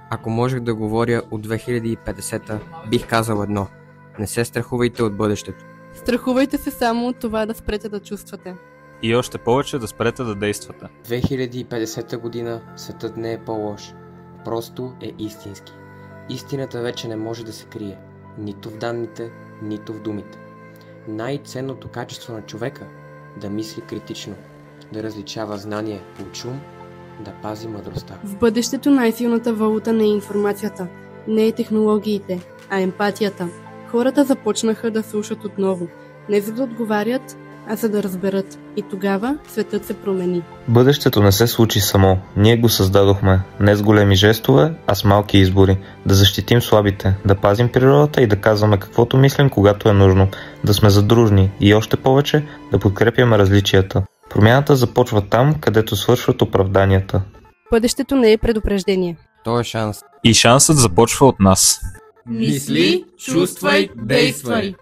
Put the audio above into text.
Ако можех да говоря от 2050-та, бих казал едно. Не се страхувайте от бъдещето. Страхувайте се само от това да спрете да чувствате. И още повече да спрете да действате. 2050 година светът не е по-лош. Просто е истински. Истината вече не може да се крие. Нито в данните, нито в думите. Най-ценното качество на човека – да мисли критично, да различава знание от шум, да пази мъдростта. В бъдещето най-силната валута не е информацията, не е технологиите, а емпатията. Хората започнаха да слушат отново, не за да отговарят, а за да разберат. И тогава светът се промени. Бъдещето не се случи само. Ние го създадохме. Не с големи жестове, а с малки избори. Да защитим слабите, да пазим природата и да казваме каквото мислим, когато е нужно. Да сме задружни и още повече да подкрепяме различията. Промяната започва там, където свършват оправданията. Бъдещето не е предупреждение. То е шанс. И шансът започва от нас. Мисли, чувствай, действай!